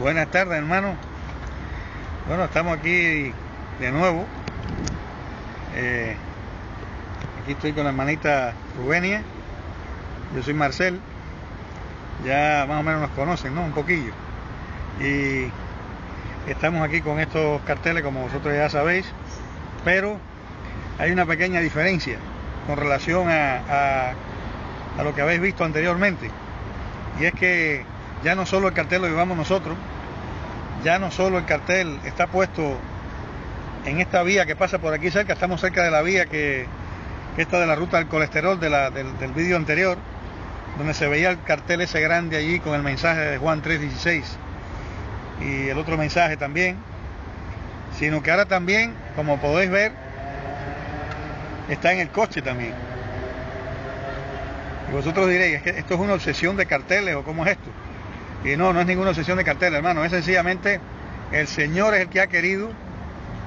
Buenas tardes, hermano. Bueno, estamos aquí de nuevo. Aquí estoy con la hermanita Rubenia. Yo soy Marcel. Ya más o menos nos conocen, ¿no? Un poquillo. Y estamos aquí con estos carteles, como vosotros ya sabéis. Pero hay una pequeña diferencia con relación a lo que habéis visto anteriormente. Y es que ya no solo el cartel lo llevamos nosotros, ya no solo el cartel está puesto en esta vía que pasa por aquí cerca, estamos cerca de la vía que está de la ruta del colesterol del vídeo anterior, donde se veía el cartel ese grande allí con el mensaje de Juan 3:16 y el otro mensaje también, sino que ahora también, como podéis ver, está en el coche también. Y vosotros diréis, ¿es que esto es una obsesión de carteles o cómo es esto? Y no es ninguna obsesión de carteles, hermano, es sencillamente el Señor es el que ha querido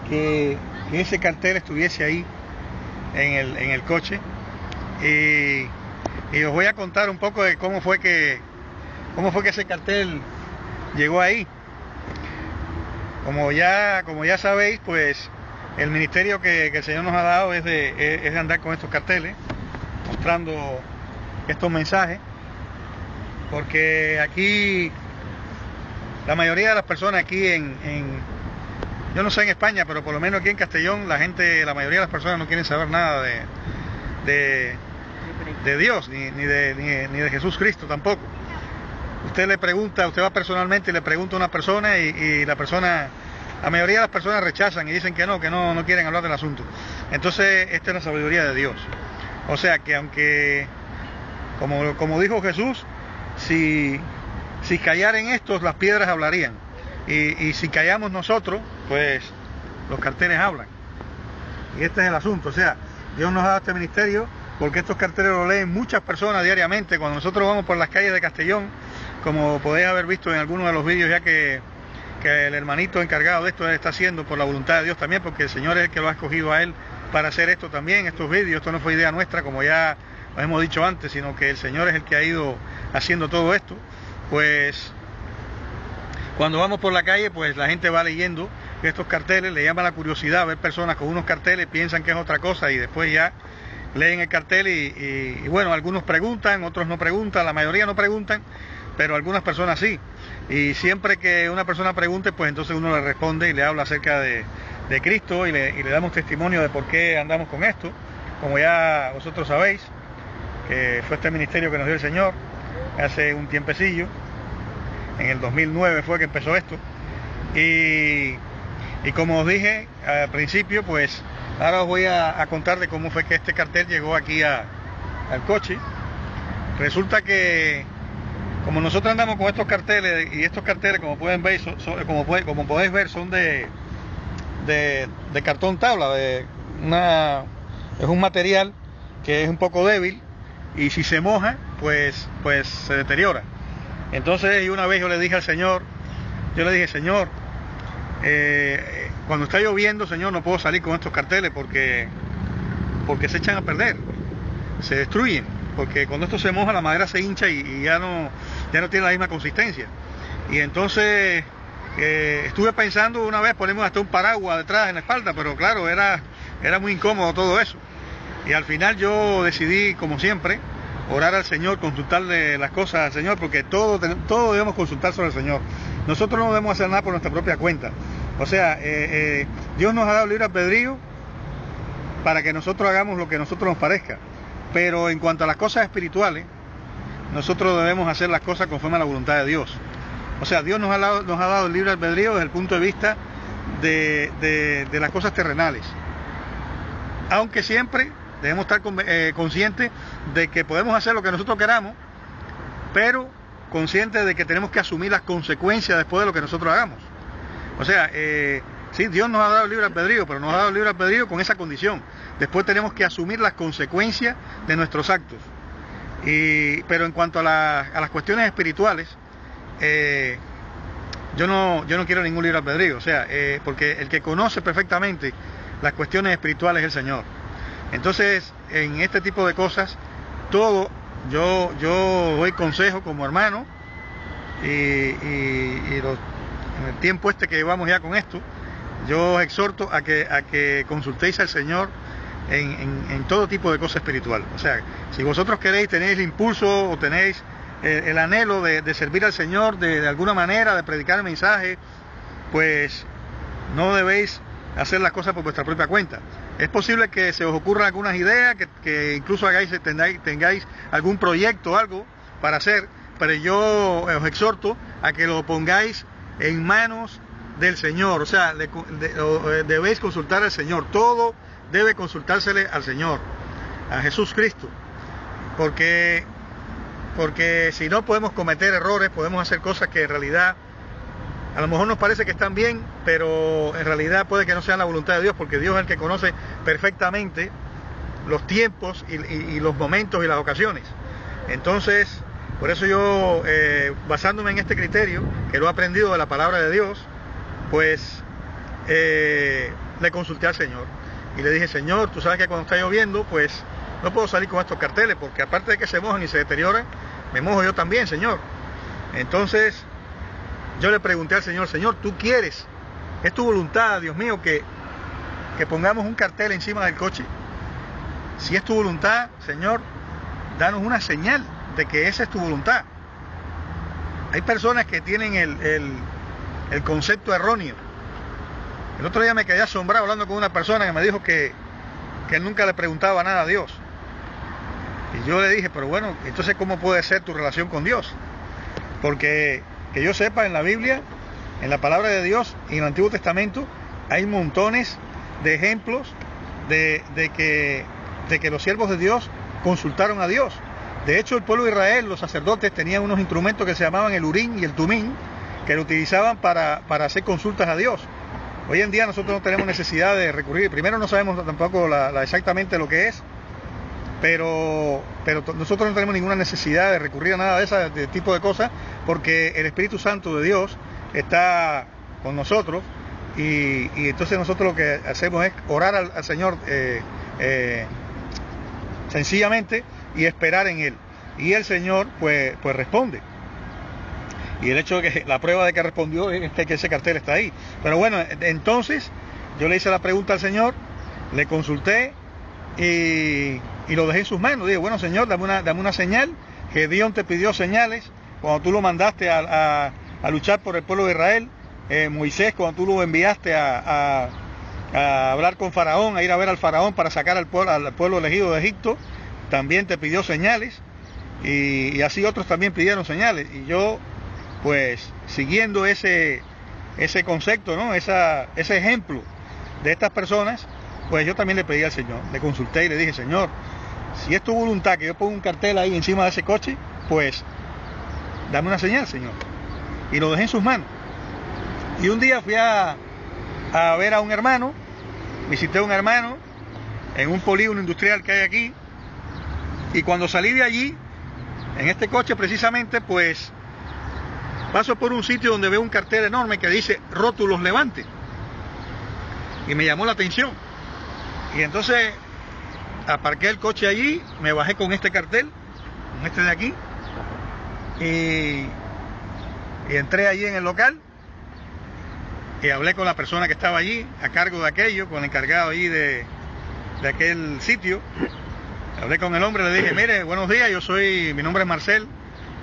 que ese cartel estuviese ahí en el coche. Y os voy a contar un poco de cómo fue que ese cartel llegó ahí. Como ya sabéis, pues el ministerio que el Señor nos ha dado es de andar con estos carteles, mostrando estos mensajes, porque aquí la mayoría de las personas aquí yo no sé en España, pero por lo menos aquí en Castellón, la mayoría de las personas no quieren saber nada de Dios, ni de Jesús Cristo tampoco. Usted va personalmente y le pregunta a una persona y la mayoría de las personas rechazan y dicen que no quieren hablar del asunto. Entonces, esta es la sabiduría de Dios. O sea que aunque, como dijo Jesús, si callaran estos, las piedras hablarían. Y si callamos nosotros, pues los carteles hablan. Y este es el asunto. O sea, Dios nos ha dado este ministerio porque estos carteles lo leen muchas personas diariamente. Cuando nosotros vamos por las calles de Castellón, como podéis haber visto en algunos de los vídeos ya que el hermanito encargado de esto está haciendo por la voluntad de Dios también, porque el Señor es el que lo ha escogido a él para hacer esto también, estos vídeos. Esto no fue idea nuestra, como ya lo hemos dicho antes, sino que el Señor es el que ha ido haciendo todo esto. Pues cuando vamos por la calle, pues la gente va leyendo estos carteles, le llama la curiosidad ver personas con unos carteles, piensan que es otra cosa y después ya leen el cartel y bueno, algunos preguntan, otros no preguntan, la mayoría no preguntan, pero algunas personas sí. Y siempre que una persona pregunte, pues entonces uno le responde y le habla acerca de Cristo y le damos testimonio de por qué andamos con esto, como ya vosotros sabéis, que fue este ministerio que nos dio el Señor hace un tiempecillo. En el 2009 fue que empezó esto. Y como os dije al principio, pues ahora os voy a contar de cómo fue que este cartel llegó aquí al coche. Resulta que como nosotros andamos con estos carteles, y estos carteles, como pueden ver, como podéis ver, son de cartón tabla, es un material que es un poco débil y si se moja, pues se deteriora. Entonces, y una vez yo le dije al Señor, Señor, cuando está lloviendo, Señor, no puedo salir con estos carteles porque se echan a perder, se destruyen, porque cuando esto se moja la madera se hincha y ya no tiene la misma consistencia. Y entonces estuve pensando una vez ponemos hasta un paraguas detrás en la espalda, pero claro, era muy incómodo todo eso. Y al final yo decidí, como siempre, orar al Señor, consultarle las cosas al Señor, porque todo debemos consultar sobre el Señor. Nosotros no debemos hacer nada por nuestra propia cuenta. O sea, Dios nos ha dado libre albedrío para que nosotros hagamos lo que a nosotros nos parezca. Pero en cuanto a las cosas espirituales, nosotros debemos hacer las cosas conforme a la voluntad de Dios. O sea, Dios nos ha dado el libre albedrío desde el punto de vista de las cosas terrenales. Aunque siempre debemos estar conscientes de que podemos hacer lo que nosotros queramos, pero conscientes de que tenemos que asumir las consecuencias después de lo que nosotros hagamos. O sea, sí, Dios nos ha dado el libre albedrío, pero nos ha dado el libre albedrío con esa condición. Después tenemos que asumir las consecuencias de nuestros actos. Pero en cuanto a las cuestiones espirituales, yo no quiero ningún libre albedrío, o sea, porque el que conoce perfectamente las cuestiones espirituales es el Señor. Entonces, en este tipo de cosas, yo doy consejo como hermano y en el tiempo este que llevamos ya con esto, yo os exhorto a que consultéis al Señor en todo tipo de cosas espirituales. O sea, si vosotros queréis, tenéis el impulso o tenéis el anhelo de servir al Señor de alguna manera, de predicar el mensaje, pues no debéis hacer las cosas por vuestra propia cuenta. Es posible que se os ocurran algunas ideas, que incluso tengáis algún proyecto o algo para hacer, pero yo os exhorto a que lo pongáis en manos del Señor. O sea, debéis consultar al Señor. Todo debe consultársele al Señor, a Jesús Cristo, porque si no podemos cometer errores, podemos hacer cosas que en realidad a lo mejor nos parece que están bien, pero en realidad puede que no sean la voluntad de Dios, porque Dios es el que conoce perfectamente los tiempos y los momentos y las ocasiones. Entonces, por eso yo, basándome en este criterio, que lo he aprendido de la palabra de Dios, pues le consulté al Señor y le dije: Señor, tú sabes que cuando está lloviendo, pues no puedo salir con estos carteles, porque aparte de que se mojan y se deterioran, me mojo yo también, Señor. Entonces yo le pregunté al Señor: Señor, ¿tú quieres? ¿Es tu voluntad, Dios mío, que pongamos un cartel encima del coche? Si es tu voluntad, Señor, danos una señal de que esa es tu voluntad. Hay personas que tienen el concepto erróneo. El otro día me quedé asombrado hablando con una persona que me dijo que él nunca le preguntaba nada a Dios. Y yo le dije: pero bueno, entonces ¿cómo puede ser tu relación con Dios? Porque que yo sepa, en la Biblia, en la palabra de Dios y en el Antiguo Testamento, hay montones de ejemplos de que los siervos de Dios consultaron a Dios. De hecho, el pueblo de Israel, los sacerdotes, tenían unos instrumentos que se llamaban el Urim y el Tumim, que lo utilizaban para hacer consultas a Dios. Hoy en día nosotros no tenemos necesidad de recurrir. Primero, no sabemos tampoco exactamente lo que es, pero nosotros no tenemos ninguna necesidad de recurrir a nada de ese tipo de cosas, porque el Espíritu Santo de Dios está con nosotros, y entonces nosotros lo que hacemos es orar al Señor sencillamente, y esperar en Él, y el Señor pues responde. Y el hecho de que la prueba de que respondió es que ese cartel está ahí. Pero bueno, entonces yo le hice la pregunta al Señor, le consulté y lo dejé en sus manos. Dije: bueno, Señor, dame una señal. Gedeón te pidió señales cuando tú lo mandaste a luchar por el pueblo de Israel. Moisés, cuando tú lo enviaste a hablar con Faraón, a ir a ver al Faraón para sacar al pueblo elegido de Egipto, también te pidió señales, y así otros también pidieron señales. Y yo, pues, siguiendo ese concepto, ¿no? ese ejemplo de estas personas, pues yo también le pedí al Señor, le consulté y le dije: Señor, si es tu voluntad que yo ponga un cartel ahí encima de ese coche, pues dame una señal, Señor. Y lo dejé en sus manos. Y un día fui a ver a un hermano, visité a un hermano en un polígono industrial que hay aquí, y cuando salí de allí, en este coche precisamente, pues paso por un sitio donde veo un cartel enorme que dice: rótulos Levante, y me llamó la atención. Y entonces aparqué el coche allí, me bajé con este cartel, con este de aquí, y entré allí en el local y hablé con la persona que estaba allí a cargo de aquello, con el encargado allí de aquel sitio. Hablé con el hombre, le dije: mire, buenos días, mi nombre es Marcel,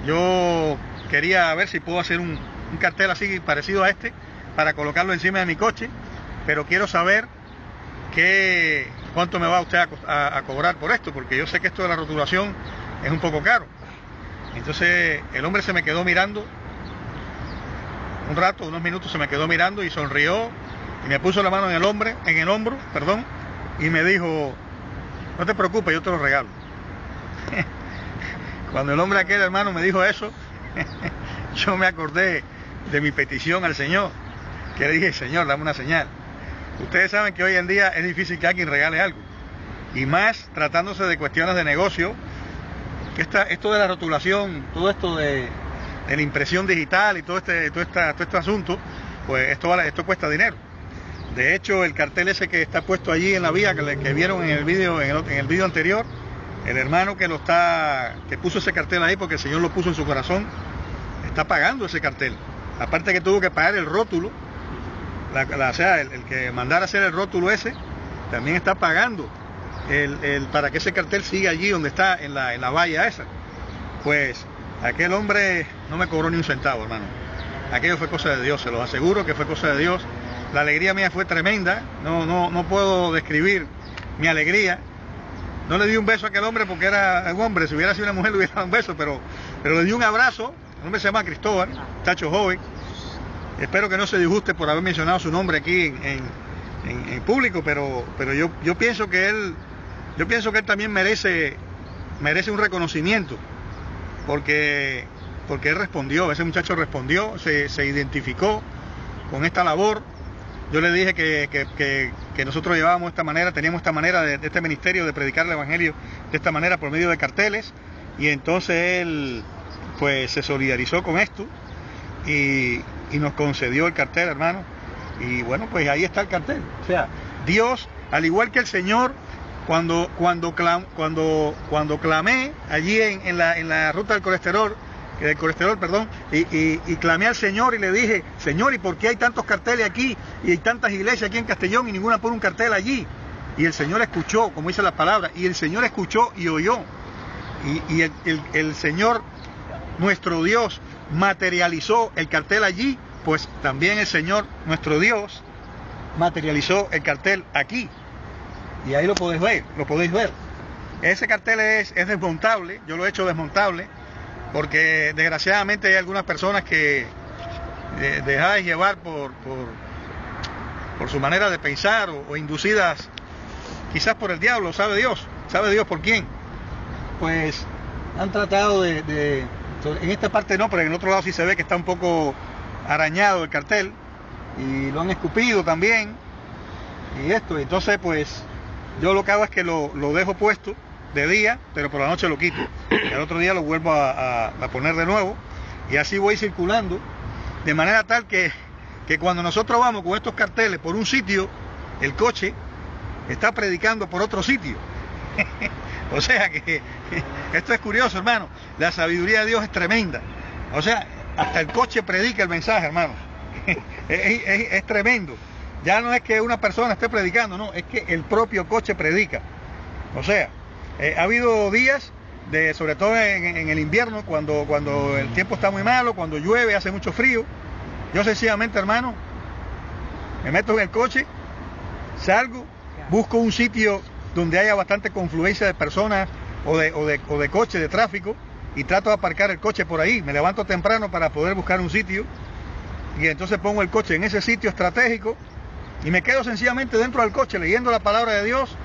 yo quería ver si puedo hacer un cartel así parecido a este para colocarlo encima de mi coche, pero quiero saber cuánto me va usted a cobrar por esto, porque yo sé que esto de la rotulación es un poco caro. Entonces el hombre se me quedó mirando un rato, unos minutos, se me quedó mirando y sonrió y me puso la mano en el hombro, y me dijo: no te preocupes, yo te lo regalo. Cuando el hombre aquel, hermano, me dijo eso, yo me acordé de mi petición al Señor, que le dije: Señor, dame una señal. Ustedes saben que hoy en día es difícil que alguien regale algo, y más tratándose de cuestiones de negocio, que esto de la rotulación, todo esto de la impresión digital y todo este asunto, pues esto cuesta dinero. De hecho, el cartel ese que está puesto allí en la vía, que vieron en el vídeo anterior, el hermano que puso ese cartel ahí, porque el Señor lo puso en su corazón, está pagando ese cartel. aparte que tuvo que pagar el rótulo, o sea, el que mandara a hacer el rótulo ese, también está pagando para que ese cartel siga allí donde está, en la valla esa. Pues aquel hombre no me cobró ni un centavo, hermano. Aquello fue cosa de Dios, se los aseguro que fue cosa de Dios. La alegría mía fue tremenda, no puedo describir mi alegría. No le di un beso a aquel hombre porque era un hombre, si hubiera sido una mujer le hubiera dado un beso, pero le di un abrazo. El hombre se llama Cristóbal, muchacho joven. Espero que no se disguste por haber mencionado su nombre aquí en público, pero yo pienso que él también merece un reconocimiento, porque él respondió, ese muchacho respondió, se identificó con esta labor. Yo le dije que nosotros llevábamos esta manera, teníamos esta manera de este ministerio de predicar el evangelio de esta manera por medio de carteles, y entonces él pues se solidarizó con esto y nos concedió el cartel, hermano. Y bueno, pues ahí está el cartel. O sea, Dios, al igual que el Señor, cuando clamé allí en la ruta del colesterol, y clamé al Señor y le dije: Señor, ¿y por qué hay tantos carteles aquí y hay tantas iglesias aquí en Castellón y ninguna pone un cartel allí? Y el Señor escuchó, como dice la palabra, y el Señor escuchó y oyó. Y el Señor, nuestro Dios, materializó el cartel allí, pues también el Señor, nuestro Dios, materializó el cartel aquí. Y ahí lo podéis ver. Ese cartel es desmontable, yo lo he hecho desmontable, porque desgraciadamente hay algunas personas que dejáis llevar por su manera de pensar o inducidas quizás por el diablo, sabe Dios por quién. Pues han tratado en esta parte no, pero en el otro lado sí se ve que está un poco arañado el cartel, y lo han escupido también, y entonces pues yo lo que hago es que lo dejo puesto de día, pero por la noche lo quito, y al otro día lo vuelvo a poner de nuevo, y así voy circulando, de manera tal que cuando nosotros vamos con estos carteles por un sitio, el coche está predicando por otro sitio. O sea que esto es curioso, hermano. La sabiduría de Dios es tremenda. O sea, hasta el coche predica el mensaje, hermano. Es tremendo. Ya no es que una persona esté predicando, no, es que el propio coche predica. O sea, ha habido días, sobre todo en el invierno, cuando el tiempo está muy malo, cuando llueve, hace mucho frío. Yo sencillamente, hermano, me meto en el coche, salgo, busco un sitio donde haya bastante confluencia de personas o de coches, de tráfico, y trato de aparcar el coche por ahí. Me levanto temprano para poder buscar un sitio, y entonces pongo el coche en ese sitio estratégico, y me quedo sencillamente dentro del coche leyendo la palabra de Dios,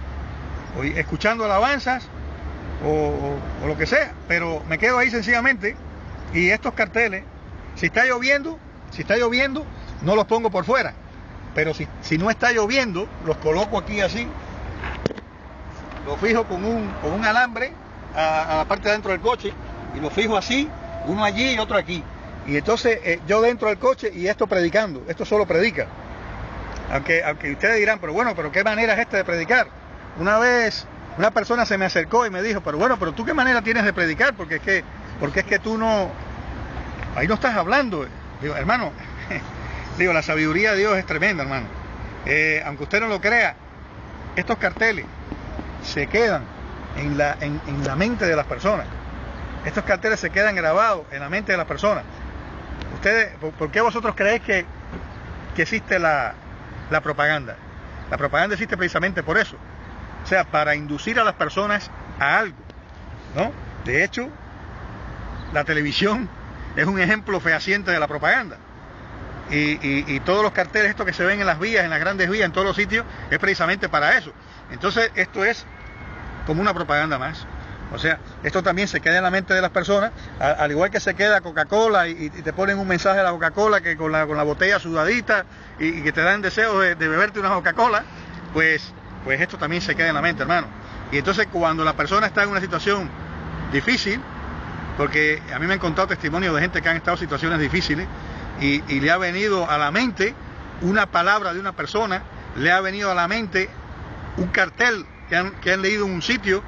o escuchando alabanzas, o lo que sea, pero me quedo ahí sencillamente. Y estos carteles, si está lloviendo, no los pongo por fuera, pero si no está lloviendo, los coloco aquí así, los fijo con un alambre a la parte de dentro del coche, y los fijo así, uno allí y otro aquí, y entonces yo dentro del coche, y esto predicando, esto solo predica. Aunque ustedes dirán, pero ¿qué manera es esta de predicar? Una vez una persona se me acercó y me dijo, pero tú ¿qué manera tienes de predicar? Porque es que tú no, ahí no estás hablando. Digo, hermano, la sabiduría de Dios es tremenda, hermano. Aunque usted no lo crea, estos carteles se quedan en la mente de las personas. Estos carteles se quedan grabados en la mente de las personas. Ustedes, ¿por qué vosotros creéis que existe la propaganda? La propaganda existe precisamente por eso. O sea, para inducir a las personas a algo, ¿no? De hecho, la televisión es un ejemplo fehaciente de la propaganda. Y todos los carteles estos que se ven en las vías, en las grandes vías, en todos los sitios, es precisamente para eso. Entonces, esto es como una propaganda más. O sea, esto también se queda en la mente de las personas, al igual que se queda Coca-Cola y te ponen un mensaje a la Coca-Cola que con la botella sudadita y que te dan deseo de beberte una Coca-Cola, pues esto también se queda en la mente, hermano. Y entonces cuando la persona está en una situación difícil, porque a mí me han contado testimonios de gente que han estado en situaciones difíciles y le ha venido a la mente una palabra de una persona, le ha venido a la mente un cartel que han leído en un sitio,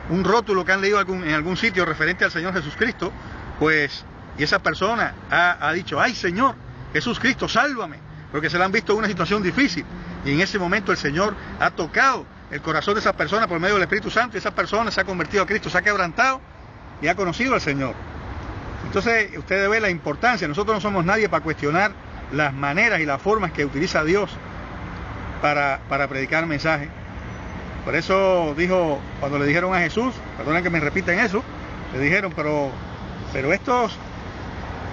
un rótulo que han leído en algún sitio referente al Señor Jesucristo, pues, y esa persona ha dicho, ay Señor, Jesús Cristo, sálvame, porque se la han visto en una situación difícil. Y en ese momento el Señor ha tocado el corazón de esas personas por medio del Espíritu Santo, y esa persona se ha convertido a Cristo, se ha quebrantado y ha conocido al Señor. Entonces usted ve la importancia. Nosotros no somos nadie para cuestionar las maneras y las formas que utiliza Dios para predicar mensajes. Por eso dijo, cuando le dijeron a Jesús, perdonen que me repiten eso, le dijeron, pero estos,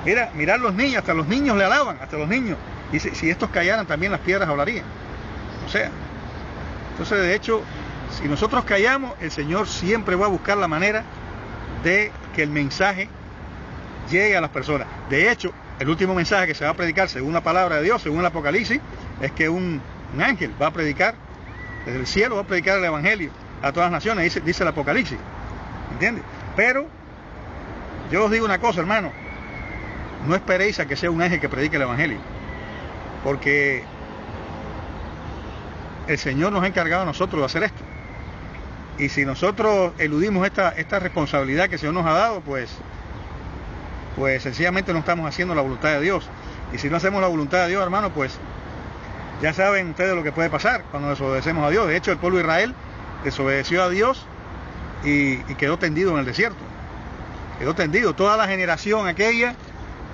mirad los niños, hasta los niños le alaban, hasta los niños. Y si estos callaran, también las piedras hablarían. O sea, entonces de hecho, si nosotros callamos, el Señor siempre va a buscar la manera de que el mensaje llegue a las personas. De hecho, el último mensaje que se va a predicar, según la palabra de Dios, según el Apocalipsis, es que un ángel va a predicar, desde el cielo va a predicar el Evangelio a todas las naciones, dice el Apocalipsis. ¿Entiendes? Pero yo os digo una cosa, hermano, no esperéis a que sea un ángel que predique el Evangelio, porque el Señor nos ha encargado a nosotros de hacer esto. Y si nosotros eludimos esta responsabilidad que el Señor nos ha dado, pues sencillamente no estamos haciendo la voluntad de Dios. Y si no hacemos la voluntad de Dios, hermano, pues ya saben ustedes lo que puede pasar cuando desobedecemos a Dios. De hecho, el pueblo de Israel desobedeció a Dios y quedó tendido en el desierto. Quedó tendido. Toda la generación aquella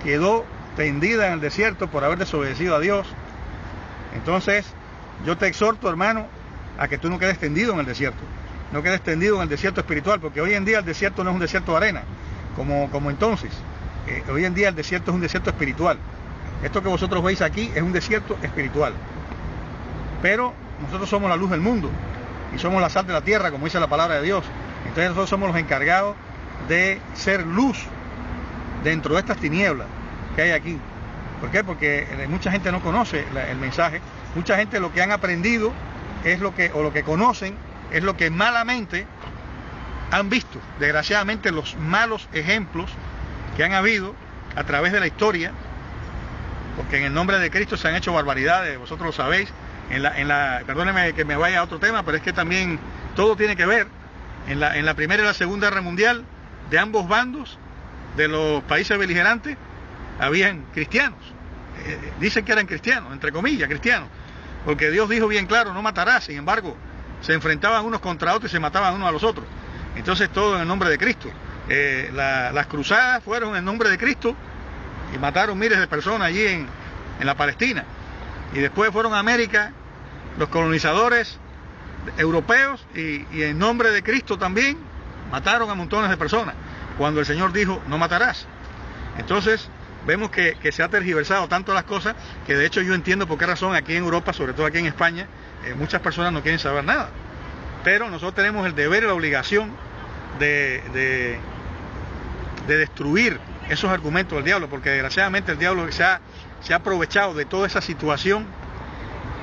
quedó tendida en el desierto por haber desobedecido a Dios. Entonces, yo te exhorto, hermano, a que tú no quedes tendido en el desierto. No quedes tendido en el desierto espiritual, porque hoy en día el desierto no es un desierto de arena, como entonces. Hoy en día el desierto es un desierto espiritual. Esto que vosotros veis aquí es un desierto espiritual. Pero nosotros somos la luz del mundo y somos la sal de la tierra, como dice la palabra de Dios. Entonces nosotros somos los encargados de ser luz dentro de estas tinieblas que hay aquí. ¿Por qué? Porque mucha gente no conoce el mensaje. Mucha gente lo que han aprendido es lo que conocen es lo que malamente han visto. Desgraciadamente, los malos ejemplos que han habido a través de la historia, porque en el nombre de Cristo se han hecho barbaridades, vosotros lo sabéis. Perdónenme que me vaya a otro tema, pero es que también todo tiene que ver. En la Primera y la Segunda Guerra Mundial, de ambos bandos, de los países beligerantes, habían cristianos. Dicen que eran cristianos, entre comillas, cristianos, porque Dios dijo bien claro, no matarás. Sin embargo, se enfrentaban unos contra otros y se mataban unos a los otros. Entonces todo en el nombre de Cristo. Las cruzadas fueron en el nombre de Cristo y mataron miles de personas allí en la Palestina. Y después fueron a América los colonizadores europeos y en nombre de Cristo también mataron a montones de personas, cuando el Señor dijo, no matarás. Entonces vemos que se ha tergiversado tanto las cosas, que de hecho yo entiendo por qué razón aquí en Europa, sobre todo aquí en España, muchas personas no quieren saber nada. Pero nosotros tenemos el deber y la obligación de destruir esos argumentos del diablo, porque desgraciadamente el diablo se ha aprovechado de toda esa situación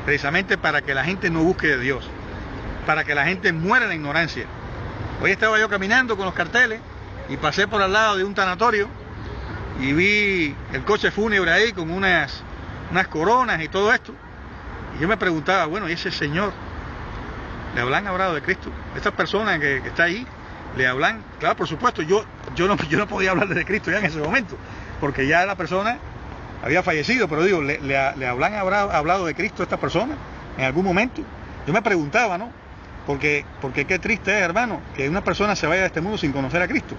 precisamente para que la gente no busque de Dios, para que la gente muera en la ignorancia. Hoy estaba yo caminando con los carteles y pasé por al lado de un tanatorio y vi el coche fúnebre ahí con unas coronas y todo esto, y yo me preguntaba, bueno, ¿y ese señor le habrán hablado de Cristo? Esta persona que está ahí, le hablan, claro, por supuesto, yo no podía hablar de Cristo ya en ese momento, porque ya la persona había fallecido, pero digo, ¿le habrán hablado de Cristo a esta persona en algún momento? Yo me preguntaba, ¿no? Porque qué triste es, hermano, que una persona se vaya de este mundo sin conocer a Cristo.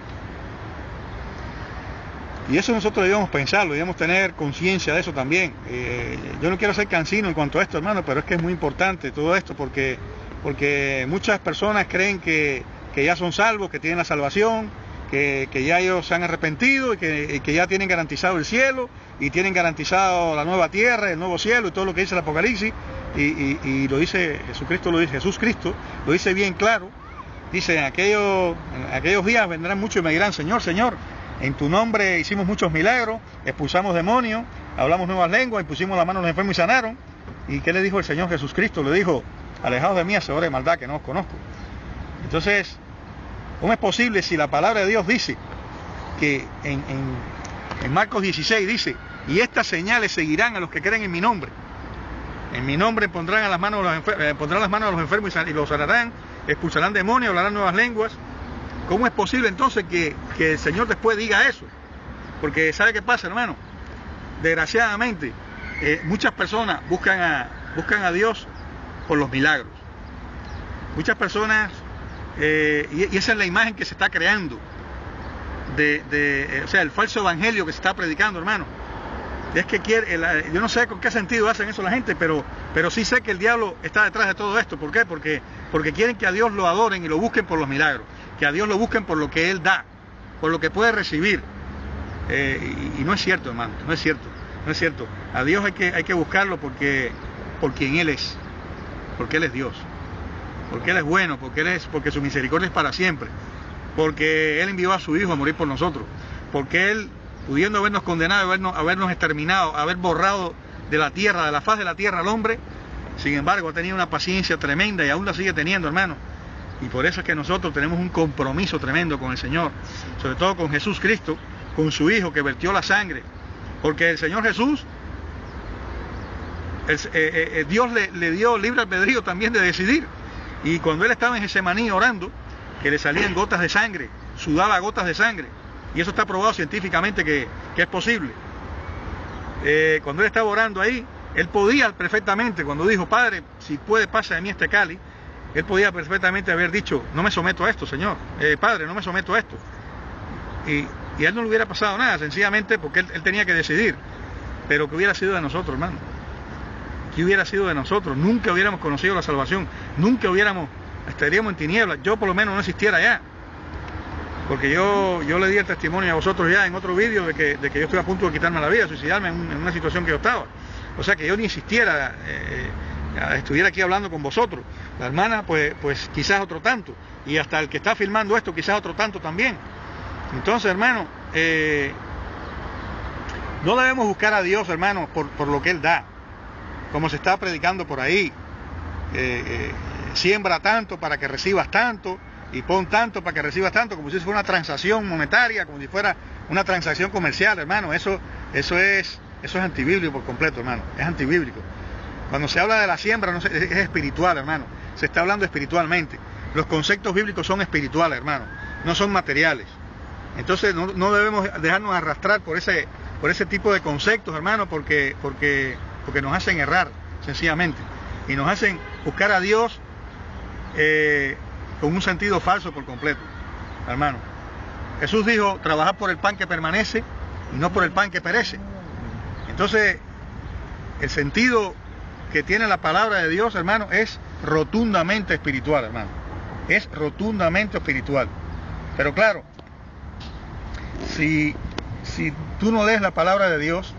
Y eso nosotros debemos pensarlo, debemos tener conciencia de eso también. Yo no quiero ser cansino en cuanto a esto, hermano, pero es que es muy importante todo esto, porque muchas personas creen que ya son salvos, que tienen la salvación, que ya ellos se han arrepentido y que ya tienen garantizado el cielo y tienen garantizado la nueva tierra, el nuevo cielo y todo lo que dice el Apocalipsis, y lo dice Jesús Cristo lo dice bien claro. Dice, en aquellos días vendrán muchos y me dirán, Señor, Señor, en tu nombre hicimos muchos milagros, expulsamos demonios, hablamos nuevas lenguas, impusimos la mano a los enfermos y sanaron. ¿Y qué le dijo el Señor Jesucristo? Le dijo, alejaos de mí, hacedores de maldad, que no os conozco. Entonces, ¿cómo es posible si la palabra de Dios dice que en Marcos 16 dice, y estas señales seguirán a los que creen en mi nombre? En mi nombre pondrán las manos a los enfermos y los sanarán, expulsarán demonios, hablarán nuevas lenguas. ¿Cómo es posible entonces que el Señor después diga eso? Porque ¿sabe qué pasa, hermano? desgraciadamente, muchas personas buscan a Dios por los milagros. Muchas personas, y esa es la imagen que se está creando, o sea, el falso evangelio que se está predicando, hermano. Es que yo no sé con qué sentido hacen eso la gente, pero sí sé que el diablo está detrás de todo esto. ¿Por qué? Porque quieren que a Dios lo adoren y lo busquen por los milagros, que a Dios lo busquen por lo que Él da, por lo que puede recibir. Y no es cierto, hermano, no es cierto. A Dios hay que buscarlo por quien Él es, porque Él es Dios, porque Él es bueno, porque su misericordia es para siempre, porque Él envió a su Hijo a morir por nosotros, porque Él, pudiendo habernos condenado, habernos exterminado, haber borrado de la tierra, de la faz de la tierra al hombre, sin embargo ha tenido una paciencia tremenda y aún la sigue teniendo, hermano. Y por eso es que nosotros tenemos un compromiso tremendo con el Señor, sobre todo con Jesús Cristo, con su Hijo que vertió la sangre, porque el Señor Jesús, Dios le dio libre albedrío también de decidir. Y cuando Él estaba en Getsemaní orando, que le salían gotas de sangre, sudaba gotas de sangre, y eso está probado científicamente que es posible. Cuando Él estaba orando ahí, Él podía perfectamente, cuando dijo, Padre, si puede, pasa de mí este cáliz, Él podía perfectamente haber dicho, no me someto a esto, Señor, Padre, no me someto a esto. Y a Él no le hubiera pasado nada, sencillamente porque él tenía que decidir. Pero ¿qué hubiera sido de nosotros, hermano? ¿Qué hubiera sido de nosotros? Nunca hubiéramos conocido la salvación, nunca estaríamos en tinieblas. Yo por lo menos no existiera ya, porque yo le di el testimonio a vosotros ya en otro vídeo de que yo estoy a punto de quitarme la vida, suicidarme en una situación que yo estaba. O sea que yo ni existiera, estuviera aquí hablando con vosotros. La hermana pues quizás otro tanto, y hasta el que está filmando esto quizás otro tanto también. Entonces, hermano, no debemos buscar a Dios, hermano, por lo que Él da, como se está predicando por ahí. Siembra tanto para que recibas tanto, y pon tanto para que recibas tanto, como si fuera una transacción monetaria, como si fuera una transacción comercial, hermano. Eso es antibíblico por completo, hermano, es antibíblico. Cuando se habla de la siembra, es espiritual, hermano, se está hablando espiritualmente. Los conceptos bíblicos son espirituales, hermano, no son materiales. Entonces no debemos dejarnos arrastrar por ese tipo de conceptos, hermano, porque nos hacen errar, sencillamente, y nos hacen buscar a Dios con un sentido falso por completo, hermano. Jesús dijo, trabajad por el pan que permanece y no por el pan que perece. Entonces, el sentido que tiene la palabra de Dios, hermano, es rotundamente espiritual, hermano. Es rotundamente espiritual. Pero claro, si tú no lees la palabra de Dios,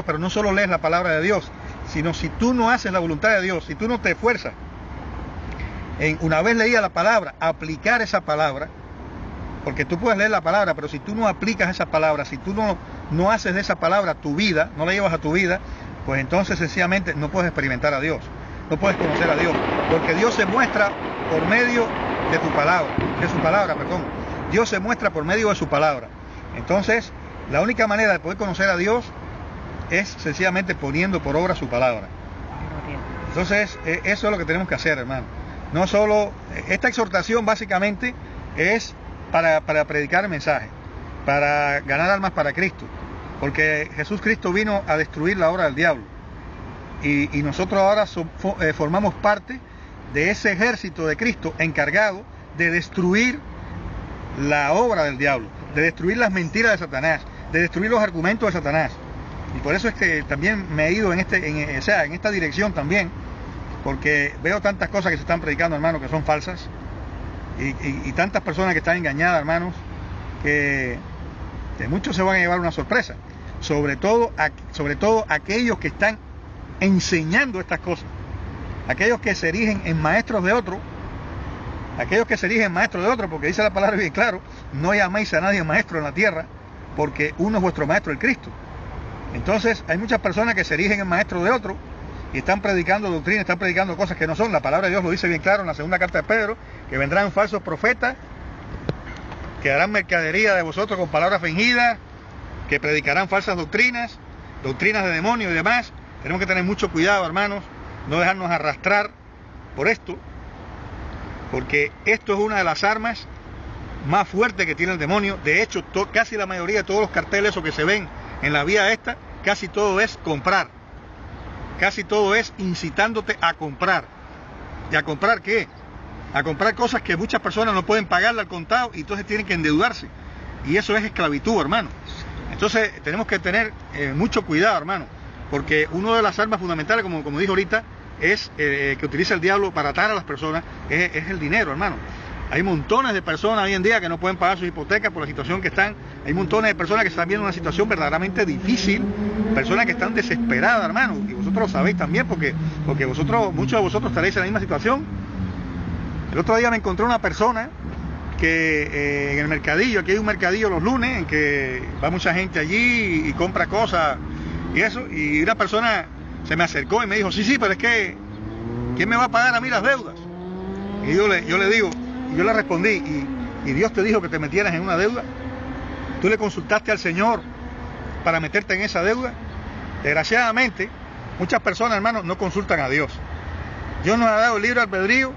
pero no solo lees la palabra de Dios, sino si tú no haces la voluntad de Dios, si tú no te esfuerzas en, una vez leída la palabra, aplicar esa palabra, porque tú puedes leer la palabra, pero si tú no aplicas esa palabra, si tú no haces de esa palabra tu vida, no la llevas a tu vida, pues entonces sencillamente no puedes experimentar a Dios, no puedes conocer a Dios, porque Dios se muestra por medio de su palabra. Dios se muestra por medio de su palabra. Entonces, la única manera de poder conocer a Dios es sencillamente poniendo por obra su palabra. Entonces, eso es lo que tenemos que hacer, hermano. No solo, esta exhortación básicamente es para predicar el mensaje, para ganar almas para Cristo, porque Jesús Cristo vino a destruir la obra del diablo, y nosotros ahora formamos parte de ese ejército de Cristo encargado de destruir la obra del diablo, de destruir las mentiras de Satanás, de destruir los argumentos de Satanás. Y por eso es que también me he ido en esta dirección también, porque veo tantas cosas que se están predicando, hermanos, que son falsas, y tantas personas que están engañadas, hermanos, que muchos se van a llevar una sorpresa, sobre todo aquellos que están enseñando estas cosas, aquellos que se erigen en maestros de otro, porque dice la palabra bien claro, no llaméis a nadie maestro en la tierra, porque uno es vuestro maestro, el Cristo. Entonces hay muchas personas que se erigen en maestro de otro y están predicando doctrina, están predicando cosas que no son. La palabra de Dios lo dice bien claro en la segunda carta de Pedro, que vendrán falsos profetas, que harán mercadería de vosotros con palabras fingidas, que predicarán falsas doctrinas de demonios y demás. Tenemos que tener mucho cuidado, hermanos, no dejarnos arrastrar por esto, porque esto es una de las armas más fuerte que tiene el demonio. De hecho, casi la mayoría de todos los carteles o que se ven en la vía esta, casi todo es comprar. Casi todo es incitándote a comprar. ¿Y a comprar qué? A comprar cosas que muchas personas no pueden pagarle al contado y entonces tienen que endeudarse. Y eso es esclavitud, hermano. Entonces tenemos que tener mucho cuidado, hermano, porque una de las armas fundamentales, como dijo ahorita, es que utiliza el diablo para atar a las personas, es el dinero, hermano. Hay montones de personas hoy en día que no pueden pagar sus hipotecas por la situación que están. Hay montones de personas que están viendo una situación verdaderamente difícil, personas que están desesperadas, hermano, y vosotros lo sabéis también, porque muchos de vosotros estaréis en la misma situación. El otro día me encontré una persona que en el mercadillo, aquí hay un mercadillo los lunes en que va mucha gente allí y compra cosas y eso, y una persona se me acercó y me dijo, sí, pero es que ¿quién me va a pagar a mí las deudas? Y yo le digo, yo le respondí, ¿y Dios te dijo que te metieras en una deuda? ¿Tú le consultaste al Señor para meterte en esa deuda? Desgraciadamente, muchas personas, hermano, no consultan a Dios. Dios nos ha dado el libre albedrío,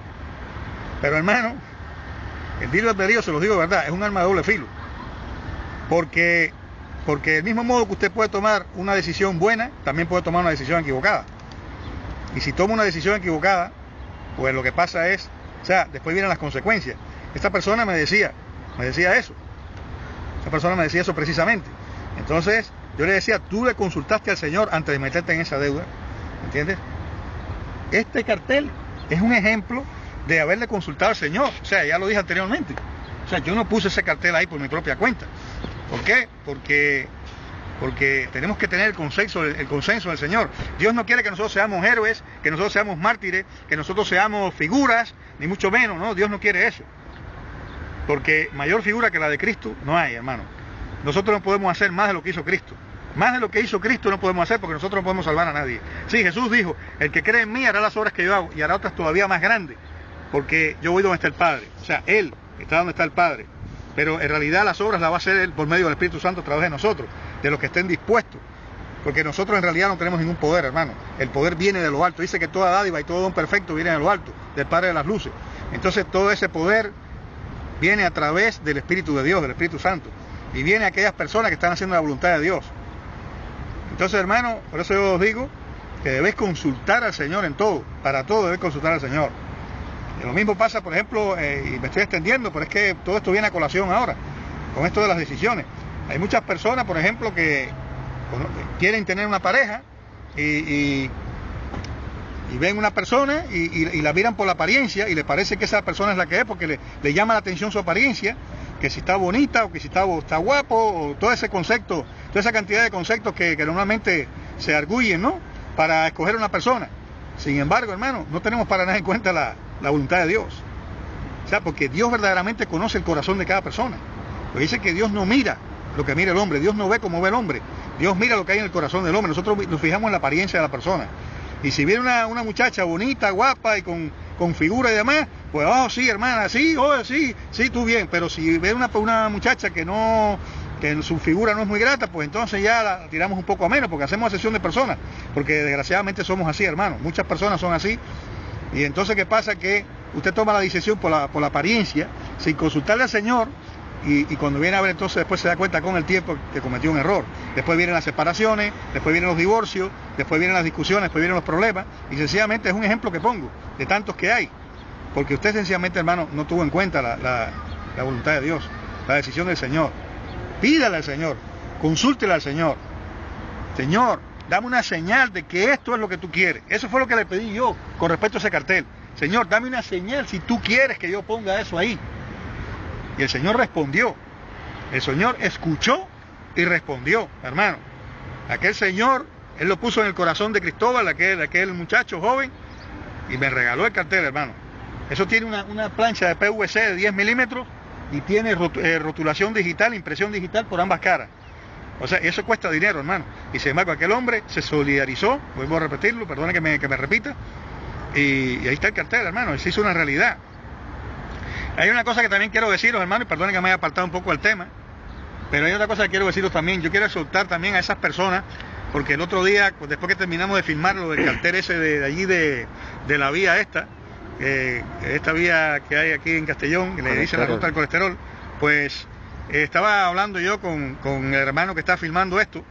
pero hermano, el libre albedrío, se los digo de verdad, es un arma de doble filo. Porque del mismo modo que usted puede tomar una decisión buena, también puede tomar una decisión equivocada. Y si toma una decisión equivocada, pues lo que pasa es, o sea, después vienen las consecuencias. Esta persona me decía eso. Esta persona me decía eso precisamente. Entonces, yo le decía, tú le consultaste al Señor antes de meterte en esa deuda, ¿entiendes? Este cartel es un ejemplo de haberle consultado al Señor. O sea, ya lo dije anteriormente. O sea, yo no puse ese cartel ahí por mi propia cuenta. ¿Por qué? Porque tenemos que tener el consenso del Señor. Dios no quiere que nosotros seamos héroes, que nosotros seamos mártires, que nosotros seamos figuras, ni mucho menos, ¿no? Dios no quiere eso. Porque mayor figura que la de Cristo no hay, hermano. Nosotros no podemos hacer más de lo que hizo Cristo. Más de lo que hizo Cristo no podemos hacer porque nosotros no podemos salvar a nadie. Sí, Jesús dijo, el que cree en mí hará las obras que yo hago y hará otras todavía más grandes. Porque yo voy donde está el Padre. O sea, Él está donde está el Padre. Pero en realidad las obras las va a hacer Él por medio del Espíritu Santo a través de nosotros, de los que estén dispuestos. Porque nosotros en realidad no tenemos ningún poder, hermano. El poder viene de lo alto. Dice que toda dádiva y todo don perfecto viene de lo alto, del Padre de las luces. Entonces todo ese poder viene a través del Espíritu de Dios, del Espíritu Santo. Y viene a aquellas personas que están haciendo la voluntad de Dios. Entonces, hermano, por eso yo os digo que debéis consultar al Señor en todo. Para todo debéis consultar al Señor. Y lo mismo pasa, por ejemplo, y me estoy extendiendo, pero es que todo esto viene a colación ahora, con esto de las decisiones. Hay muchas personas, por ejemplo, que quieren tener una pareja y ven una persona y la miran por la apariencia y les parece que esa persona es la que es porque le llama la atención su apariencia, que si está bonita o que si está guapo, o todo ese concepto, toda esa cantidad de conceptos que normalmente se arguyen, ¿no?, para escoger una persona. Sin embargo, hermano, no tenemos para nada en cuenta la voluntad de Dios. O sea, porque Dios verdaderamente conoce el corazón de cada persona. Porque dice que Dios no mira lo que mira el hombre, Dios no ve como ve el hombre, Dios mira lo que hay en el corazón del hombre. Nosotros nos fijamos en la apariencia de la persona. Y si viene una muchacha bonita, guapa y con figura y demás, pues, oh, sí, hermana, sí, oh, sí, tú bien. Pero si ve una muchacha que su figura no es muy grata, pues entonces ya la tiramos un poco a menos, porque hacemos excepción de personas, porque desgraciadamente somos así, hermano. Muchas personas son así. Y entonces, ¿qué pasa? Que usted toma la decisión por la apariencia, sin consultarle al Señor, y cuando viene a ver, entonces después se da cuenta con el tiempo que cometió un error. Después vienen las separaciones, después vienen los divorcios, después vienen las discusiones, después vienen los problemas, y sencillamente es un ejemplo que pongo, de tantos que hay, porque usted sencillamente, hermano, no tuvo en cuenta la voluntad de Dios, la decisión del Señor. Pídale al Señor, consúltele al Señor. Señor, dame una señal de que esto es lo que tú quieres. Eso fue lo que le pedí yo con respecto a ese cartel. Señor, dame una señal si tú quieres que yo ponga eso ahí. Y el Señor respondió. El Señor escuchó y respondió, hermano. Aquel señor, Él lo puso en el corazón de Cristóbal, aquel muchacho joven, y me regaló el cartel, hermano. Eso tiene una plancha de PVC de 10 milímetros y tiene rotulación digital, impresión digital por ambas caras. O sea, eso cuesta dinero, hermano. Y sin embargo, aquel hombre se solidarizó, vuelvo a repetirlo, perdone que me repita, y ahí está el cartel, hermano, se hizo una realidad. Hay una cosa que también quiero deciros, hermano, y perdone que me haya apartado un poco del tema, pero hay otra cosa que quiero deciros también. Yo quiero exhortar también a esas personas, porque el otro día, después que terminamos de filmar lo del cartel ese de allí de la vía esta vía que hay aquí en Castellón, que le dicen la ruta del colesterol, pues estaba hablando yo con el hermano que está filmando esto,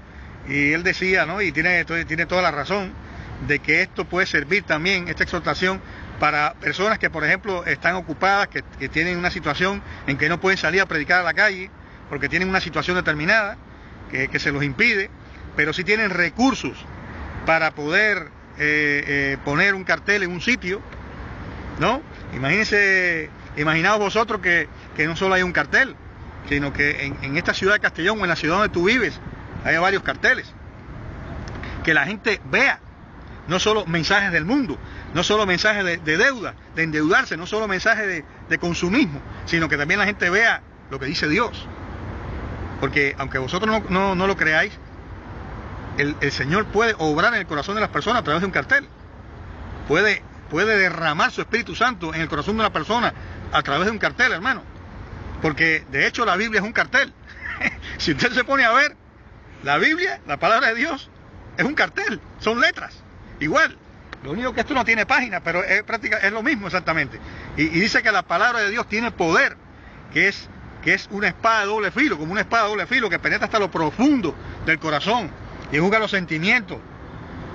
y él decía, ¿no? Y tiene toda la razón, de que esto puede servir también, esta exhortación, para personas que, por ejemplo, están ocupadas, que tienen una situación en que no pueden salir a predicar a la calle, porque tienen una situación determinada que se los impide, pero sí tienen recursos para poder poner un cartel en un sitio, ¿no? Imaginaos vosotros que no solo hay un cartel, sino que en esta ciudad de Castellón o en la ciudad donde tú vives hay varios carteles, que la gente vea, no solo mensajes del mundo, no solo mensajes de deuda, de endeudarse, no solo mensajes de consumismo, sino que también la gente vea lo que dice Dios. Porque aunque vosotros no lo creáis, el Señor puede obrar en el corazón de las personas a través de un cartel. Puede derramar su Espíritu Santo en el corazón de una persona a través de un cartel, hermano. Porque de hecho la Biblia es un cartel. Si usted se pone a ver, la Biblia, la palabra de Dios, es un cartel, son letras. Igual, lo único que esto no tiene página, pero es lo mismo exactamente. Y dice que la palabra de Dios tiene poder, que es una espada de doble filo, como una espada de doble filo que penetra hasta lo profundo del corazón y juzga los sentimientos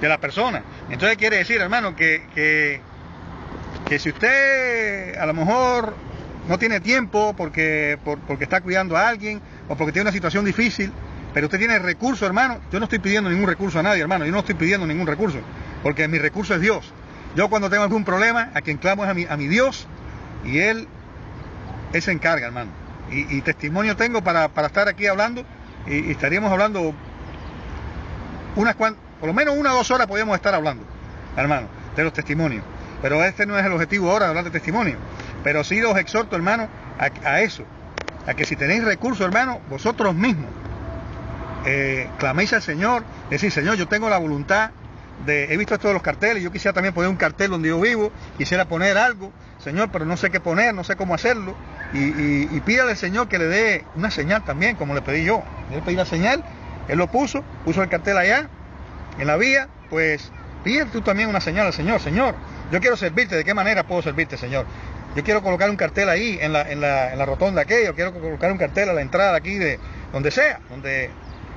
de la persona. Entonces quiere decir, hermano, que si usted a lo mejor no tiene tiempo porque está cuidando a alguien o porque tiene una situación difícil, pero usted tiene recursos, hermano, yo no estoy pidiendo ningún recurso a nadie, hermano, yo no estoy pidiendo ningún recurso, porque mi recurso es Dios. Yo cuando tengo algún problema, a quien clamo es a mi Dios, y Él se encarga, hermano. Y testimonio tengo para estar aquí hablando, y estaríamos hablando por lo menos 1 o 2 horas podríamos estar hablando, hermano, de los testimonios. Pero este no es el objetivo ahora de hablar de testimonio. Pero sí los exhorto, hermano, a eso, a que si tenéis recursos, hermano, vosotros mismos claméis al Señor, decir, Señor, yo tengo la voluntad he visto esto de los carteles, yo quisiera también poner un cartel donde yo vivo, quisiera poner algo, Señor, pero no sé qué poner, no sé cómo hacerlo, y pídale al Señor que le dé una señal también, como le pedí yo. Yo le pedí la señal, Él lo puso el cartel allá, en la vía, pues pídele tú también una señal al Señor. Señor, yo quiero servirte, ¿de qué manera puedo servirte, Señor? Yo quiero colocar un cartel ahí, en la rotonda aquella, quiero colocar un cartel a la entrada de aquí, de donde sea,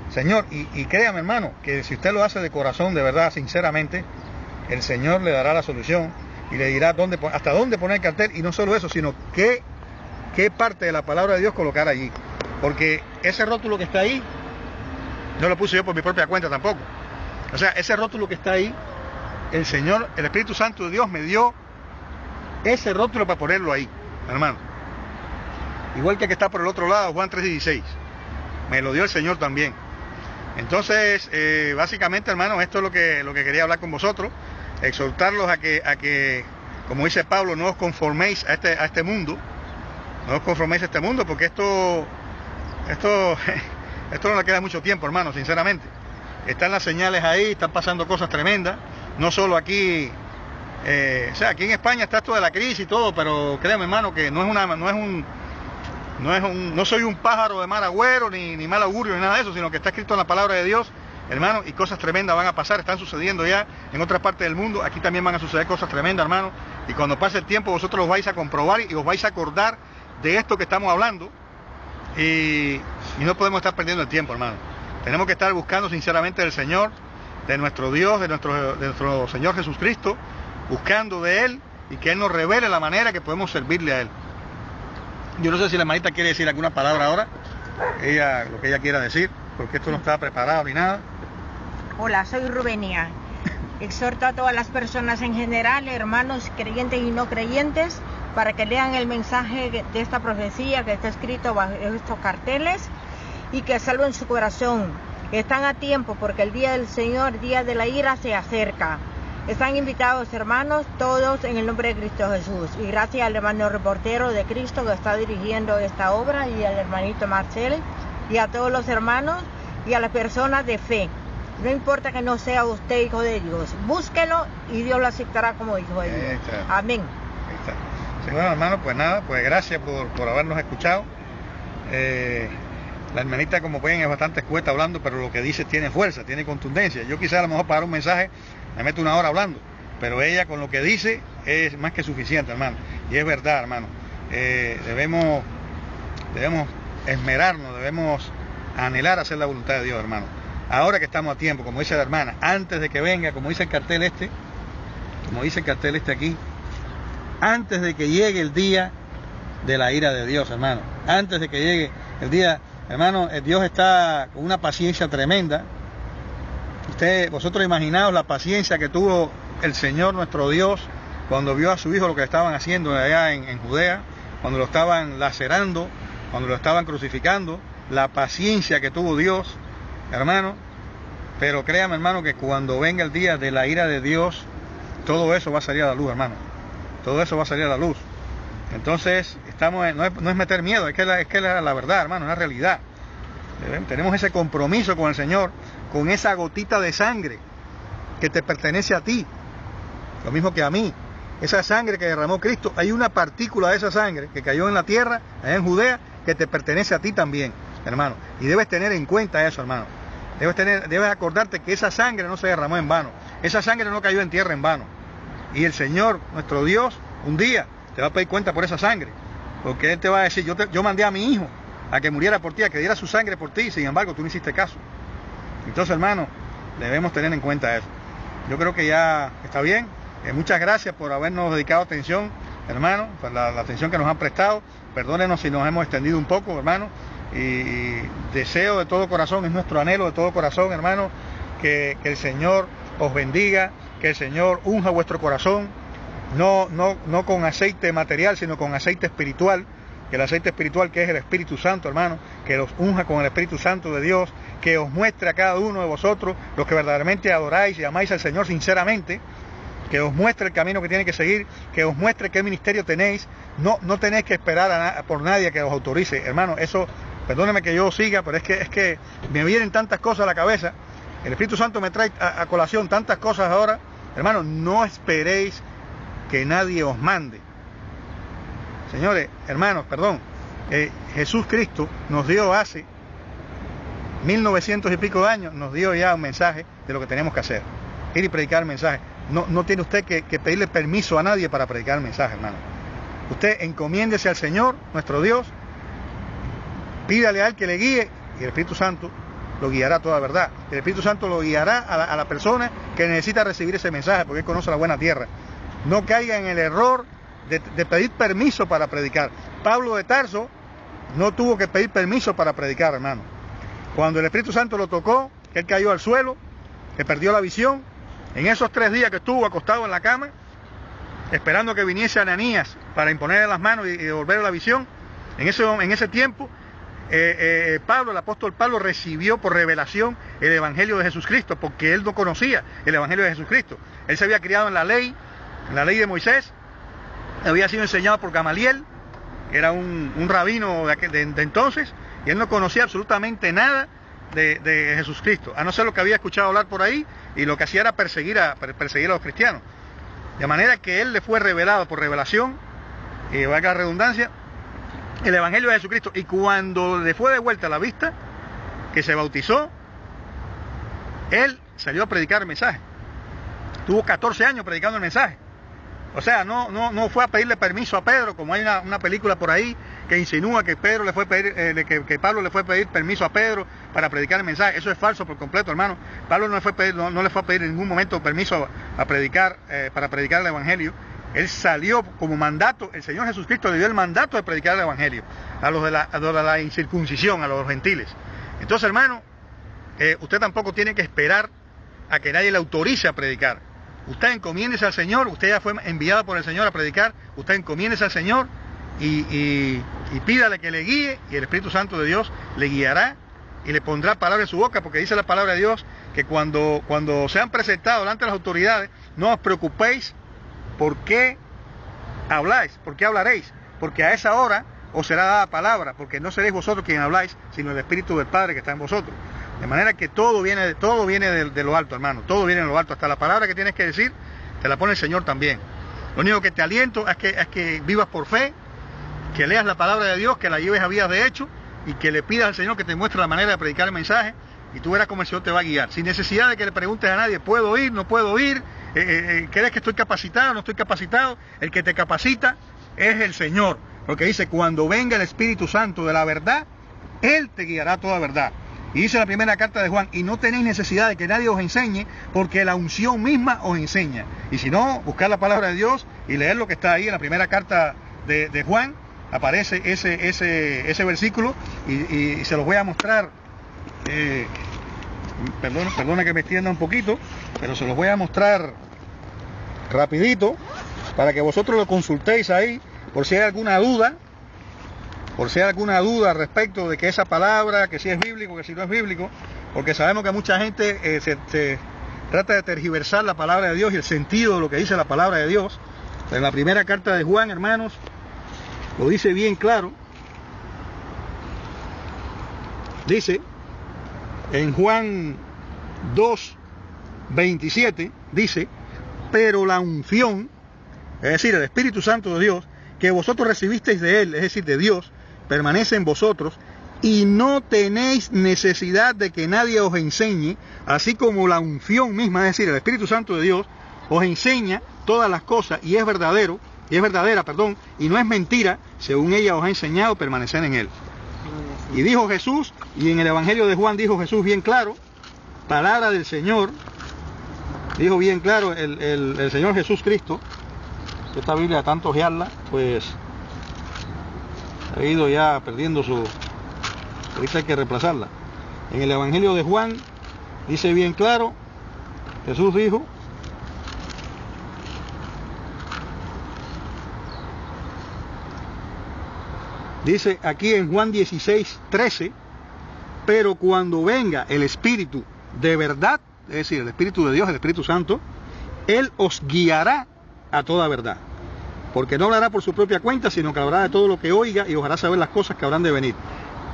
Señor, y créame, hermano, que si usted lo hace de corazón, de verdad, sinceramente, el Señor le dará la solución y le dirá hasta dónde poner el cartel, y no solo eso, sino qué parte de la palabra de Dios colocar allí. Porque ese rótulo que está ahí, no lo puse yo por mi propia cuenta tampoco. O sea, ese rótulo que está ahí, el Señor, el Espíritu Santo de Dios me dio ese rótulo para ponerlo ahí, hermano. Igual que está por el otro lado, Juan 3:16. Me lo dio el Señor también. Entonces, básicamente, hermano, esto es lo que quería hablar con vosotros, exhortarlos a que, como dice Pablo, no os conforméis a este mundo, no os conforméis a este mundo, porque esto no le queda mucho tiempo, hermano, sinceramente. Están las señales ahí, están pasando cosas tremendas, no solo aquí, o sea, aquí en España está esto de la crisis y todo, pero créeme, hermano, que no soy un pájaro de mal agüero, ni mal augurio, ni nada de eso, sino que está escrito en la palabra de Dios, hermano, y cosas tremendas van a pasar, están sucediendo ya en otras partes del mundo, aquí también van a suceder cosas tremendas, hermano, y cuando pase el tiempo vosotros los vais a comprobar y os vais a acordar de esto que estamos hablando, y no podemos estar perdiendo el tiempo, hermano. Tenemos que estar buscando sinceramente del Señor, de nuestro Dios, de nuestro Señor Jesucristo, buscando de Él, y que Él nos revele la manera que podemos servirle a Él. Yo no sé si la hermanita quiere decir alguna palabra ahora, lo que ella quiera decir, porque esto no estaba preparado ni nada. Hola, soy Rubenia. Exhorto a todas las personas en general, hermanos creyentes y no creyentes, para que lean el mensaje de esta profecía que está escrito bajo estos carteles y que salven su corazón. Están a tiempo porque el día del Señor, día de la ira, se acerca. Están invitados, hermanos, todos en el nombre de Cristo Jesús. Y gracias al hermano reportero de Cristo que está dirigiendo esta obra, y al hermanito Marcel, y a todos los hermanos y a las personas de fe. No importa que no sea usted hijo de Dios, búsquelo y Dios lo aceptará como hijo de Dios. Amén. Ahí está. Sí, bueno, hermano, pues nada, pues gracias por habernos escuchado. La hermanita, como ven, es bastante escueta hablando, pero lo que dice tiene fuerza, tiene contundencia. Yo quizá a lo mejor para dar un mensaje me meto 1 hora hablando, pero ella con lo que dice es más que suficiente, hermano. Y es verdad, hermano. Debemos debemos esmerarnos, debemos anhelar hacer la voluntad de Dios, hermano. Ahora que estamos a tiempo, como dice la hermana, antes de que venga, como dice el cartel este aquí, antes de que llegue el día de la ira de Dios, hermano. Antes de que llegue el día, hermano, Dios está con una paciencia tremenda. Vosotros imaginaos la paciencia que tuvo el Señor nuestro Dios cuando vio a su hijo lo que estaban haciendo allá en Judea, cuando lo estaban lacerando, cuando lo estaban crucificando, la paciencia que tuvo Dios, hermano. Pero créame, hermano, que cuando venga el día de la ira de Dios, todo eso va a salir a la luz, hermano. Todo eso va a salir a la luz. Entonces, no es meter miedo, es que es la verdad, hermano, es la realidad. Tenemos ese compromiso con el Señor, con esa gotita de sangre que te pertenece a ti, lo mismo que a mí. Esa sangre que derramó Cristo, hay una partícula de esa sangre que cayó en la tierra, allá en Judea, que te pertenece a ti también, hermano. Y debes tener en cuenta eso, hermano. Debes acordarte que esa sangre no se derramó en vano. Esa sangre no cayó en tierra en vano. Y el Señor, nuestro Dios, un día te va a pedir cuenta por esa sangre. Porque Él te va a decir, yo mandé a mi hijo a que muriera por ti, a que diera su sangre por ti, y sin embargo tú no hiciste caso. Entonces, hermano, debemos tener en cuenta eso. Yo creo que ya está bien. Muchas gracias por habernos dedicado atención, hermano, por la atención que nos han prestado. Perdónenos si nos hemos extendido un poco, hermano. Y deseo de todo corazón, es nuestro anhelo de todo corazón, hermano, que el Señor os bendiga, que el Señor unja vuestro corazón, no con aceite material, sino con aceite espiritual, que el aceite espiritual que es el Espíritu Santo, hermano, que los unja con el Espíritu Santo de Dios, que os muestre a cada uno de vosotros, los que verdaderamente adoráis y amáis al Señor sinceramente, que os muestre el camino que tiene que seguir, que os muestre qué ministerio tenéis. No tenéis que esperar por nadie que os autorice, hermano. Eso, perdóneme que yo siga, pero es que me vienen tantas cosas a la cabeza. El Espíritu Santo me trae a colación tantas cosas ahora. Hermano, no esperéis que nadie os mande. Señores, hermanos, perdón, Jesús Cristo nos dio hace 1900 y pico de años, nos dio ya un mensaje de lo que tenemos que hacer, ir y predicar el mensaje. No tiene usted que pedirle permiso a nadie para predicar el mensaje, hermano. Usted encomiéndese al Señor, nuestro Dios, pídale a Él que le guíe, y el Espíritu Santo lo guiará a toda verdad. El Espíritu Santo lo guiará a la persona que necesita recibir ese mensaje, porque Él conoce la buena tierra. No caiga en el error de pedir permiso para predicar. Pablo de Tarso no tuvo que pedir permiso para predicar, hermano. Cuando el Espíritu Santo lo tocó, él cayó al suelo, que perdió la visión. En esos 3 días que estuvo acostado en la cama, esperando que viniese Ananías para imponerle las manos y devolverle la visión, en ese tiempo, el apóstol Pablo recibió por revelación el Evangelio de Jesucristo, porque él no conocía el Evangelio de Jesucristo. Él se había criado en la ley de Moisés, había sido enseñado por Gamaliel, que era un rabino de entonces, y él no conocía absolutamente nada de Jesucristo, a no ser lo que había escuchado hablar por ahí, y lo que hacía era perseguir a los cristianos. De manera que él le fue revelado por revelación, y valga la redundancia, el Evangelio de Jesucristo. Y cuando le fue devuelta la vista, que se bautizó, él salió a predicar el mensaje. Tuvo 14 años predicando el mensaje. O sea, no fue a pedirle permiso a Pedro, como hay una película por ahí que insinúa que Pablo le fue a pedir permiso a Pedro para predicar el mensaje. Eso es falso por completo, hermano. Pablo no le fue a pedir en ningún momento permiso a predicar, para predicar el Evangelio. Él salió como mandato, el Señor Jesucristo le dio el mandato de predicar el Evangelio a los de la incircuncisión, a los gentiles. Entonces, hermano, usted tampoco tiene que esperar a que nadie le autorice a predicar. Usted encomiéndese al Señor, usted ya fue enviado por el Señor a predicar, usted encomiéndese al Señor y pídale que le guíe, y el Espíritu Santo de Dios le guiará y le pondrá palabra en su boca, porque dice la palabra de Dios que cuando sean presentados delante de las autoridades, no os preocupéis por qué habláis, por qué hablaréis, porque a esa hora os será dada palabra, porque no seréis vosotros quien habláis, sino el Espíritu del Padre que está en vosotros. De manera que todo viene de lo alto, hermano, todo viene de lo alto, hasta la palabra que tienes que decir, te la pone el Señor también. Lo único que te aliento es que vivas por fe, que leas la palabra de Dios, que la lleves a vías de hecho, y que le pidas al Señor que te muestre la manera de predicar el mensaje, y tú verás cómo el Señor te va a guiar, sin necesidad de que le preguntes a nadie, ¿puedo ir? ¿No puedo ir? ¿Crees que estoy capacitado? ¿No estoy capacitado? El que te capacita es el Señor. Porque dice, cuando venga el Espíritu Santo de la verdad, Él te guiará a toda verdad. Y dice la primera carta de Juan, y no tenéis necesidad de que nadie os enseñe, porque la unción misma os enseña. Y si no, buscar la palabra de Dios y leer lo que está ahí en la primera carta de Juan, aparece ese versículo, y se los voy a mostrar. Perdona que me extienda un poquito, pero se los voy a mostrar rapidito, para que vosotros lo consultéis ahí, por si hay alguna duda. Por si hay alguna duda respecto de que esa palabra, que si es bíblico, que si no es bíblico, porque sabemos que mucha gente se trata de tergiversar la palabra de Dios y el sentido de lo que dice la palabra de Dios. En la primera carta de Juan, hermanos, lo dice bien claro. Dice, en Juan 2:27, dice, pero la unción, es decir, el Espíritu Santo de Dios, que vosotros recibisteis de Él, es decir, de Dios, permanece en vosotros, y no tenéis necesidad de que nadie os enseñe, así como la unción misma, es decir, el Espíritu Santo de Dios, os enseña todas las cosas, y es verdadera, y no es mentira, según ella os ha enseñado, permanecer en Él. Y dijo Jesús, y en el Evangelio de Juan dijo Jesús bien claro, palabra del Señor, dijo bien claro el Señor Jesús Cristo. Esta Biblia, de tanto ojearla, pues ha ido ya perdiendo su... Ahorita hay que reemplazarla. En el Evangelio de Juan dice bien claro, Jesús dijo, dice aquí en Juan 16:13, pero cuando venga el Espíritu de verdad, es decir, el Espíritu de Dios, el Espíritu Santo, Él os guiará a toda verdad, porque no hablará por su propia cuenta, sino que hablará de todo lo que oiga y os hará saber las cosas que habrán de venir.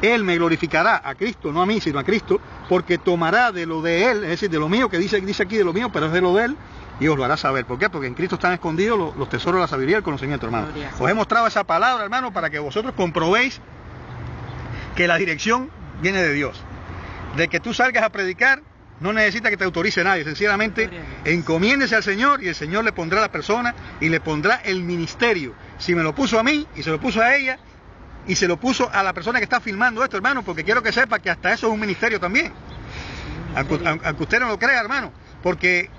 Él me glorificará, a Cristo, no a mí, sino a Cristo, porque tomará de lo de Él, es decir, de lo mío, que dice aquí de lo mío, pero es de lo de Él, y os lo hará saber. ¿Por qué? Porque en Cristo están escondidos los tesoros de la sabiduría y el conocimiento, hermano. Os he mostrado esa palabra, hermano, para que vosotros comprobéis que la dirección viene de Dios. De que tú salgas a predicar, no necesita que te autorice nadie, sencillamente encomiéndese al Señor, y el Señor le pondrá a la persona y le pondrá el ministerio. Si me lo puso a mí y se lo puso a ella y se lo puso a la persona que está filmando esto, hermano, porque quiero que sepa que hasta eso es un ministerio también, aunque usted no lo crea, hermano, porque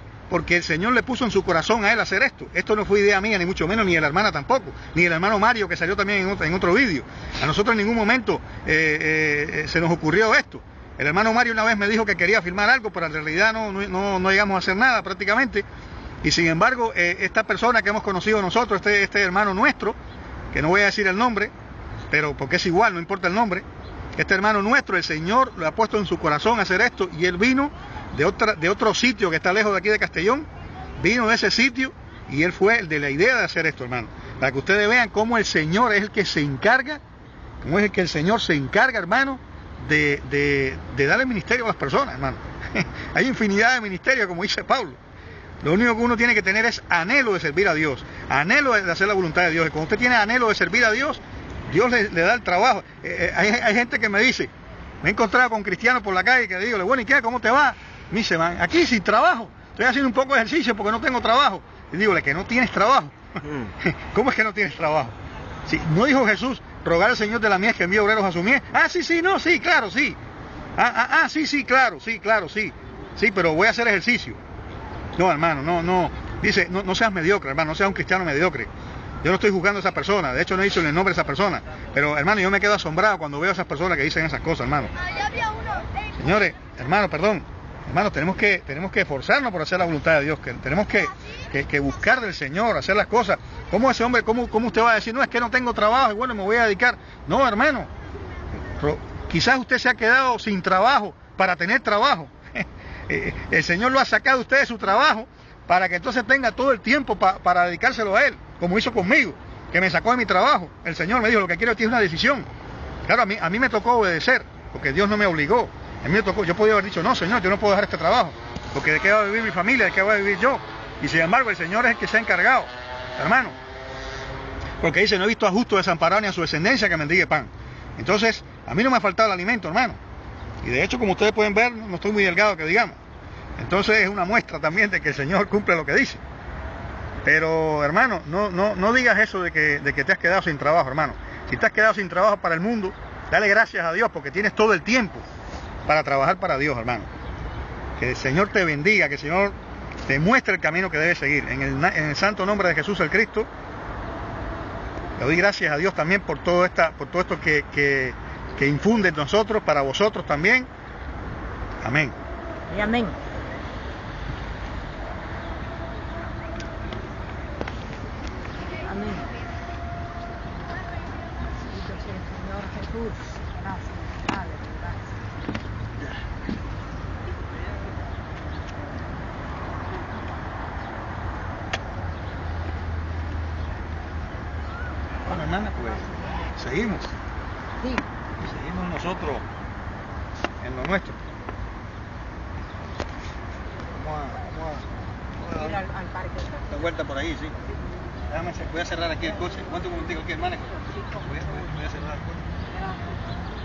el Señor le puso en su corazón a él hacer esto. Esto no fue idea mía, ni mucho menos, ni de la hermana tampoco, ni del hermano Mario, que salió también en otro vídeo. A nosotros en ningún momento se nos ocurrió esto. El hermano Mario una vez me dijo que quería filmar algo, pero en realidad no llegamos a hacer nada prácticamente. Y sin embargo, esta persona que hemos conocido nosotros, este hermano nuestro, que no voy a decir el nombre, pero porque es igual, no importa el nombre, este hermano nuestro, el Señor le ha puesto en su corazón hacer esto, y él vino de otro sitio que está lejos de aquí de Castellón, vino de ese sitio, y él fue el de la idea de hacer esto, hermano, para que ustedes vean cómo el Señor es el que se encarga, cómo es el que el Señor se encarga, hermano, de darle ministerio a las personas, hermano. Hay infinidad de ministerios, como dice Pablo. Lo único que uno tiene que tener es anhelo de servir a Dios, anhelo de hacer la voluntad de Dios. Y cuando usted tiene anhelo de servir a Dios, Dios le da el trabajo. Hay gente que me dice, me he encontrado con cristianos por la calle, que digo, bueno, ¿y qué? ¿Cómo te va? Me dice, man, aquí sin trabajo, estoy haciendo un poco de ejercicio porque no tengo trabajo. Y digo, que no tienes trabajo. ¿Cómo es que no tienes trabajo? Si no dijo Jesús, rogar al Señor de la mies que envíe obreros a su mies. Sí, claro, sí. Claro, sí, pero voy a hacer ejercicio. No, hermano, no. Dice, no seas mediocre, hermano, no seas un cristiano mediocre. Yo no estoy juzgando a esa persona, de hecho no he dicho el nombre de esa persona, pero hermano, yo me quedo asombrado cuando veo a esas personas que dicen esas cosas, hermano. Señores, hermano, tenemos que esforzarnos por hacer la voluntad de Dios, que tenemos que buscar del Señor, hacer las cosas. ¿Cómo ese hombre, cómo usted va a decir, no, es que no tengo trabajo y bueno, me voy a dedicar? No, hermano, quizás usted se ha quedado sin trabajo para tener trabajo. El Señor lo ha sacado usted de su trabajo para que entonces tenga todo el tiempo para dedicárselo a Él, como hizo conmigo, que me sacó de mi trabajo. El Señor me dijo, lo que quiero de ti es una decisión. Claro, a mí me tocó obedecer, porque Dios no me obligó. A mí me tocó, yo podía haber dicho, no, Señor, yo no puedo dejar este trabajo, porque de qué va a vivir mi familia, de qué voy a vivir yo. Y sin embargo, el Señor es el que se ha encargado, hermano. Porque dice, no he visto a justo desamparado ni a su descendencia que mendigue pan. Entonces, a mí no me ha faltado el alimento, hermano. Y de hecho, como ustedes pueden ver, no estoy muy delgado, que digamos. Entonces es una muestra también de que el Señor cumple lo que dice. Pero, hermano, no digas eso de que te has quedado sin trabajo, hermano. Si te has quedado sin trabajo para el mundo, dale gracias a Dios porque tienes todo el tiempo para trabajar para Dios, hermano. Que el Señor te bendiga, que el Señor te muestre el camino que debes seguir. En el santo nombre de Jesús el Cristo, le doy gracias a Dios también por todo esto que infunde en nosotros, para vosotros también. Amén. Y amén. Amén. Bendito sea el Señor Jesús. Gracias, Padre, gracias. Bueno, hermana, pues seguimos. Sí. Seguimos nosotros en lo nuestro. Vamos a Ir al parque. dar vuelta por ahí, sí. Voy a cerrar aquí el coche. Aguanta un momentico aquí, hermana. Voy a cerrar el coche. Gracias.